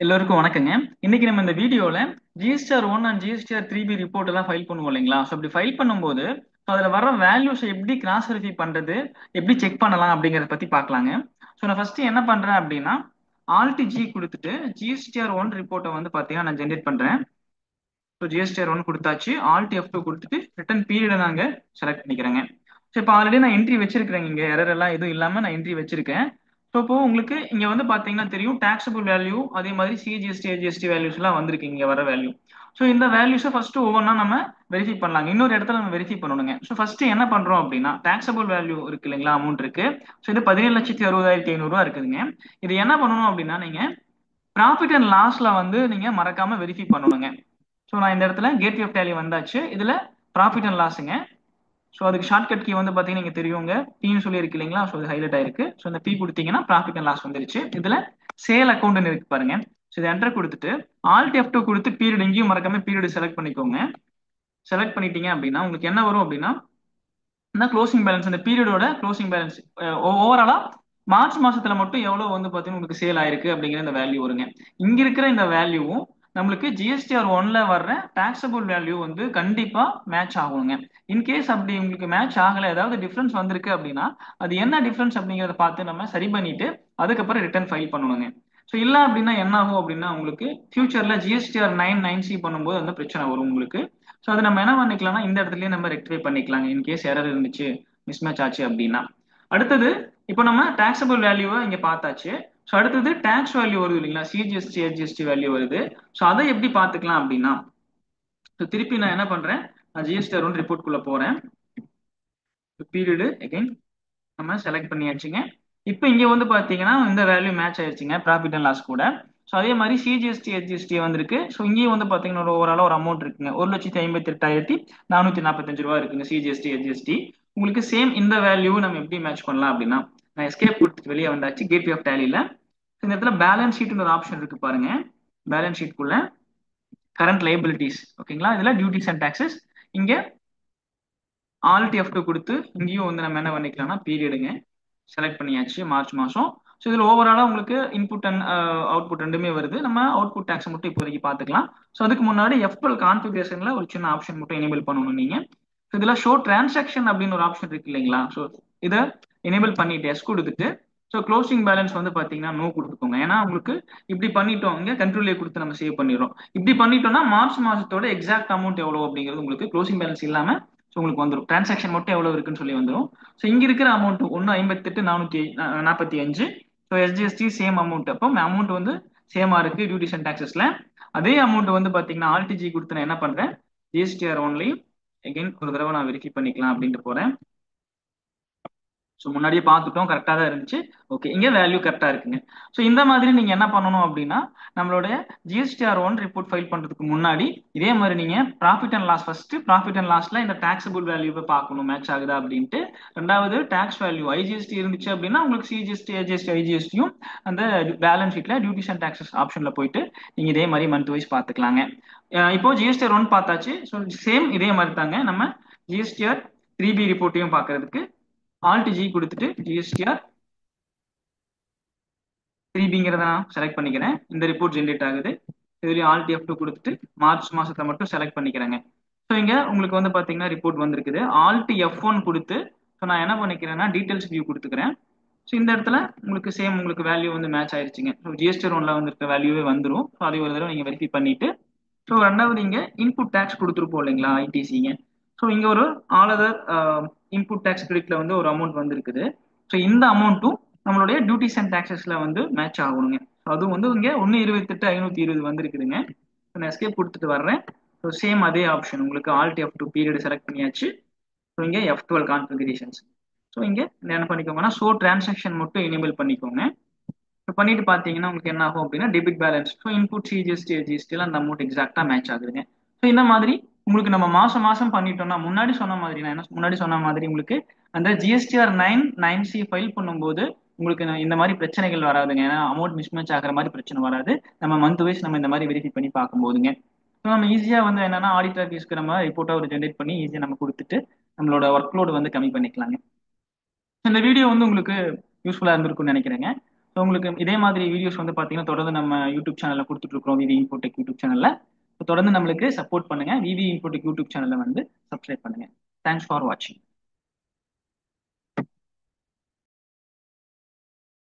எல்லோருக்கும் வணக்கங்க. இன்னைக்கு நம்ம இந்த வீடியோல GSTR 1 and GSTR 3B report எல்லாம் ஃபைல் பண்ணுவோம் இல்லைங்களா? ஸோ அப்படி ஃபைல் பண்ணும்போது அதுல வர வேல்யூஸ் எப்படி கிராஸ் வெரிஃபை பண்றது, எப்படி செக் பண்ணலாம் அப்படிங்கறத பத்தி பார்க்கலாங்க. ஸோ நான் ஃபர்ஸ்ட் என்ன பண்றேன் அப்படின்னா, ஆல்ட் ஜி கொடுத்துட்டு ஜிஎஸ்டிஆர் 1 ரிப்போர்ட்டை வந்து பாத்தீங்கன்னா நான் ஜென்ரேட் பண்றேன். ஸோ ஜிஎஸ்டிஆர் 1 கொடுத்தாச்சு, ஆல்ட் F2 கொடுத்துட்டு ரிட்டர்ன் பீரியடை நாங்க செலக்ட் பண்ணிக்கிறேங்க. ஸோ இப்போ ஆல்ரெடி நான் என்ட்ரி வச்சிருக்கிறேன், இங்க எரர் எல்லாம் எதுவும் இல்லாம நான் என்ட்ரி வச்சிருக்கேன். ஸோ இப்போ உங்களுக்கு இங்க வந்து பாத்தீங்கன்னா தெரியும், டாக்ஸபிள் வேல்யூ அதே மாதிரி சிஜிஎஸ்டி ஐஜிஎஸ்டி வேல்யூஸ் எல்லாம் வந்திருக்கு இங்க வர வேல்யூ. ஸோ இந்த வேல்யூஸை ஃபர்ஸ்ட் ஒவ்வொன்றா நம்ம வெரிஃபை பண்ணலாங்க. இன்னொரு இடத்துல நம்ம வெரிஃபை பண்ணணுங்க. ஸோ ஃபர்ஸ்ட் என்ன பண்றோம் அப்படின்னா, டாக்ஸபிள் வேல்யூ இருக்கு இல்லைங்களா, அமௌண்ட் இருக்கு. ஸோ இது 17,60,500 இருக்குதுங்க. இது என்ன பண்ணணும் அப்படின்னா, நீங்க ப்ராஃபிட் அண்ட் லாஸ்ல வந்து நீங்க மறக்காம வெரிஃபை பண்ணணுங்க. ஸோ நான் இந்த இடத்துல கேட்வே ஆஃப் டேலி வந்தாச்சு. இதுல ப்ராஃபிட் அண்ட் லாஸுங்க. ஸோ அதுக்கு ஷார்ட்கட் கீ வந்து பார்த்தீங்கன்னா நீங்க தெரியுங்க, பின்னு சொல்லி இருக்கு இல்லைங்களா. ஸோ இது ஹைலைட் ஆயிருக்கு. ஸோ இந்த பி கொடுத்தீங்கன்னா ப்ராஃபிட் அண்ட் லாஸ் வந்துருச்சு. இதுல சேல் அக்கௌண்ட் இருக்கு பாருங்க. ஸோ இது என்டர் கொடுத்துட்டு ஆல்ட் F2 கொடுத்து பீரியட் இங்கேயும் மறக்காம பீரியட் செலக்ட் பண்ணிக்கோங்க. செலக்ட் பண்ணிட்டீங்க அப்படின்னா உங்களுக்கு என்ன வரும் அப்படின்னா, இந்த க்ளோசிங் பேலன்ஸ், இந்த பீரியடோட க்ளோசிங் பேலன்ஸ் ஓவராலா மார்ச் மாசத்துல மட்டும் எவ்வளவு வந்து பாத்தீங்கன்னா உங்களுக்கு சேல் ஆயிருக்கு அப்படிங்கிற இந்த வேல்யூ வருங்க. இங்க இருக்கிற இந்த வேல்யூவும் நம்மளுக்கு ஜிஎஸ்டிஆர் 1ல வர்ற டாக்ஸபிள் வேல்யூ வந்து கண்டிப்பா மேட்ச் ஆகுங்க. இன்கேஸ் அப்படி உங்களுக்கு மேட்ச் ஆகல, ஏதாவது டிஃபரன்ஸ் வந்திருக்கு அப்படின்னா அது என்ன டிஃபரன்ஸ் அப்படிங்கறத பார்த்து நம்ம சரி பண்ணிட்டு அதுக்கப்புறம் ரிட்டர்ன் ஃபைல் பண்ணணுங்க. ஸோ இல்ல அப்படின்னா என்ன ஆகும் அப்படின்னா, உங்களுக்கு ஃபியூச்சர்ல ஜிஎஸ்டிஆர் 9(9)C பண்ணும்போது அந்த பிரச்சனை வரும் உங்களுக்கு. ஸோ அதை நம்ம என்ன பண்ணிக்கலாம்னா, இந்த இடத்துலயே நம்ம ரெக்டிஃபை பண்ணிக்கலாங்க, இன்கேஸ் எரர் இருந்துச்சு, மிஸ்மேட்ச் ஆச்சு அப்படின்னா. அடுத்தது இப்போ நம்ம டாக்ஸபிள் வேல்யூவை இங்க பார்த்தாச்சு. ஸோ அடுத்தது டாக்ஸ் வேல்யூ வருது இல்லைங்களா, சிஜிஎஸ்டி ஹெச்ஜிஎஸ்டி வேல்யூ வருது. ஸோ அதை எப்படி பார்த்துக்கலாம் அப்படின்னா, ஸோ திருப்பி நான் என்ன பண்றேன், நான் ஜிஎஸ்டிஆர் 1 ரிப்போர்ட் குள்ள போறேன். பீரியடு அகைன் நம்ம செலக்ட் பண்ணியாச்சுங்க. இப்போ இங்க வந்து பாத்தீங்கன்னா இந்த வேல்யூ மேட்ச் ஆயிடுச்சுங்க, ப்ராஃபிட் அண்ட் லாஸ் கூட. ஸோ அதே மாதிரி சிஜிஎஸ்டி ஹெச்ஜிஎஸ்டி வந்திருக்கு. ஸோ இங்கேயும் வந்து பாத்தீங்கன்னா ஓவராலா ஒரு அமௌண்ட் இருக்குங்க, 1,58,445 ரூபா இருக்குங்க சிஜிஎஸ்டி ஹெச்ஜிஎஸ்டி. உங்களுக்கு சேம் இந்த வேல்யூ நம்ம எப்படி மேட்ச் பண்ணலாம் அப்படின்னா, நான் எஸ்கேப் கொடுத்துட்டு வெளியே வந்தாச்சு கேட்வே ஆஃப் டேலியில. இந்த இடத்துல பேலன்ஸ் ஷீட் ஒரு ஆப்ஷன் இருக்கு பாருங்க. பேலன்ஸ் ஷீட்குள்ள கரண்ட் லைபிலிட்டிஸ் ஓகேங்களா, இதுல டியூட்டிஸ் அண்ட் டாக்ஸஸ். இங்க ஆல்ட் F2 கொடுத்து இங்கேயும் வந்து நம்ம என்ன பண்ணிக்கலாம்னா பீரியடுங்க செலக்ட் பண்ணியாச்சு, மார்ச் மாசம். ஸோ இதில் ஓவராலாக உங்களுக்கு இன்புட் அண்ட் அவுட்புட் ரெண்டுமே வருது. நம்ம அவுட்புட் டேக்ஸ் மட்டும் இப்போதைக்கு பார்த்துக்கலாம். ஸோ அதுக்கு முன்னாடி F12 கான்ஃபிகரேஷன்ல ஒரு சின்ன ஆப்ஷன் மட்டும் எனேபிள் பண்ணணும் நீங்க. ஸோ இதில் ஷோ டிரான்சாக்ஷன் அப்படின்னு ஒரு ஆப்ஷன் இருக்கு இல்லைங்களா. ஸோ இதை எனேபிள் பண்ணிட்டு எஸ் கொடுத்துட்டு, ஸோ க்ளோசிங் பேலன்ஸ் வந்து பார்த்தீங்கன்னா நோ கொடுத்துக்கோங்க. ஏன்னா உங்களுக்கு இப்படி பண்ணிட்டோம், இங்கே கண்ட்ரோலே கொடுத்து நம்ம சேவ் பண்ணிடுறோம். இப்படி பண்ணிட்டோம்னா மார்ச் மாசத்தோட எக்ஸாக்ட் அமௌண்ட் எவ்வளோ அப்படிங்கிறது உங்களுக்கு க்ளோசிங் பேலன்ஸ் இல்லாம ஸோ உங்களுக்கு வந்துடும், டிரான்சாக்ஷன் மட்டும் எவ்வளவு இருக்குன்னு சொல்லி வந்துடும். ஸோ இங்க இருக்கிற amount 1,58,445. So SGST same amount. அப்போ அமௌண்ட் வந்து சேமா இருக்கு டியூட்டிஸ் அண்ட் டாக்ஸஸ்ல. அதே அமௌண்ட் வந்து பாத்தீங்கன்னா ஆல்டிஜி கொடுத்து நான் என்ன பண்றேன், ஜிஎஸ்டிஆர் ஒன்லையும் எகைன் ஒரு தடவை நான் வெரிஃபை பண்ணிக்கலாம் அப்படின்ட்டு போறேன். ஸோ முன்னாடியே பார்த்துட்டோம், கரெக்டாக தான் இருந்துச்சு. ஓகே, இங்கே வேல்யூ கரெக்டாக இருக்குங்க. ஸோ இந்த மாதிரி நீங்கள் என்ன பண்ணணும் அப்படின்னா, நம்மளுடைய ஜிஎஸ்டிஆர் 1 ரிப்போர்ட் ஃபைல் பண்ணுறதுக்கு முன்னாடி இதே மாதிரி நீங்கள் profit and loss first profit and லாஸ்ல இந்த டாக்ஸபிள் வேல்யூவை பார்க்கணும் மேட்ச் ஆகுதா அப்படின்ட்டு. ரெண்டாவது டாக்ஸ் வேல்யூ ஐஜிஎஸ்டி இருந்துச்சு அப்படின்னா உங்களுக்கு சிஜிஎஸ்டி ஐஜிஎஸ்டி ஐஜிஎஸ்டியும் அந்த பேலன்ஸ் ஷீட்ல டியூட்டிஸ் அண்ட் டாக்ஸஸ் ஆப்ஷன்ல போயிட்டு நீங்க இதே மாதிரி மந்த் வைஸ் பார்த்துக்கலாங்க. இப்போ ஜிஎஸ்டிஆர் 1 பார்த்தாச்சு. ஸோ சேம் இதே மாதிரி தாங்க நம்ம ஜிஎஸ்டிஆர் 3B ரிப்போர்ட்டையும் பார்க்கறதுக்கு ஆல்ட் ஜி கொடுத்துட்டு ஜிஎஸ்டிஆர் 3Bங்கிறத நான் செலக்ட் பண்ணிக்கிறேன். இந்த ரிப்போர்ட் ஜென்ரேட் ஆகுது. இதுலயும் ஆல்ட் F2 கொடுத்துட்டு மார்ச் மாசத்தை மட்டும் செலக்ட் பண்ணிக்கிறேங்க. ஸோ இங்க உங்களுக்கு வந்து பாத்தீங்கன்னா ரிப்போர்ட் வந்திருக்குது. ஆல்ட் F1 கொடுத்து ஸோ நான் என்ன பண்ணிக்கிறேன்னா டீடைல்ஸ் வியூ கொடுத்துக்கிறேன். ஸோ இந்த இடத்துல உங்களுக்கு சேம் உங்களுக்கு வேல்யூ வந்து மேட்ச் ஆயிருச்சுங்க. ஸோ ஜிஎஸ்டிஆர் 1ல வந்துருக்க வேல்யூவே வந்துடும். ஸோ அதை ஒரு தடவை நீங்க வெரிஃபை பண்ணிட்டு, ஸோ ரெண்டாவது இங்க இன்புட் டேக்ஸ் கொடுத்துருப்போம் இல்லைங்களா, ஐடிசிங்க. ஸோ இங்க ஒரு ஆல் அதர் இன்புட் டேக்ஸ் கிரெடிட்ல வந்து ஒரு அமௌண்ட் வந்திருக்குது. ஸோ இந்த அமௌண்ட்டும் நம்மளுடைய டியூட்டிஸ் அண்ட் டாக்ஸஸ்ல வந்து மேட்ச் ஆகணுங்க. ஸோ அதுவும் வந்து இங்க 1,28,520 வந்திருக்குதுங்க. நான் எஸ்கேப் கொடுத்துட்டு வர்றேன். ஸோ சேம் அதே ஆப்ஷன் உங்களுக்கு ஆல்ட் F2 பீரியட் செலக்ட் பண்ணியாச்சு. ஸோ இங்க F12 கான்ஃபிகரேஷன்ஸ். ஸோ இங்க என்ன பண்ணிக்கோங்கன்னா ஷோ டிரான்சாக்ஷன் மட்டும் எனேபிள் பண்ணிக்கோங்க. இப்போ பண்ணிட்டு பார்த்தீங்கன்னா உங்களுக்கு என்ன ஆகும் அப்படின்னா debit balance. So input CGST ஜிஎஸ்டியில் அந்த அமௌண்ட் எக்ஸாக்டாக மேட்ச் ஆகுதுங்க. ஸோ இந்த மாதிரி உங்களுக்கு நம்ம மாசம் மாசம் பண்ணிட்டோம்னா, முன்னாடி சொன்ன மாதிரி நான் என்ன முன்னாடி சொன்ன மாதிரி உங்களுக்கு அந்த ஜிஎஸ்டிஆர் 9(9)C ஃபைல் பண்ணும்போது உங்களுக்கு இந்த மாதிரி பிரச்சனைகள் வராதுங்க. ஏன்னா அமௌண்ட் மிஸ்மேட்ச் ஆகிற மாதிரி பிரச்சனை வராது. நம்ம மந்த் வைஸ் நம்ம இந்த மாதிரி வெரிஃபை பண்ணி பார்க்கும்போதுங்க. ஸோ நம்ம ஈஸியா வந்து என்னன்னா ஆடிட்டர் ஃபீஸ்க்கு நம்ம ரிப்போர்ட்டா ஒரு ஜென்ரேட் பண்ணி ஈஸியா நம்ம கொடுத்துட்டு நம்மளோட ஒர்க் லோடு வந்து கம்மி பண்ணிக்கலாங்க. இந்த வீடியோ வந்து உங்களுக்கு யூஸ்ஃபுல்லா இருந்திருக்கும்னு நினைக்கிறேங்க. ஸோ உங்களுக்கு இதே மாதிரி வீடியோஸ் வந்து பார்த்தீங்கன்னா தொடர்ந்து நம்ம யூடியூப் சேனலில் கொடுத்துட்டு இருக்கிறோம், விவி இன்ஃபோடெக் யூடியூப் சேனலில். தொடர்ந்து நம்மளுக்கு சப்போர்ட் பண்ணுங்க. விவி இன்ஃபோடெக் யூடியூப் சேனலை வந்து சப்ஸ்கிரைப் பண்ணுங்க. தேங்க்ஸ் ஃபார் வாட்சிங்.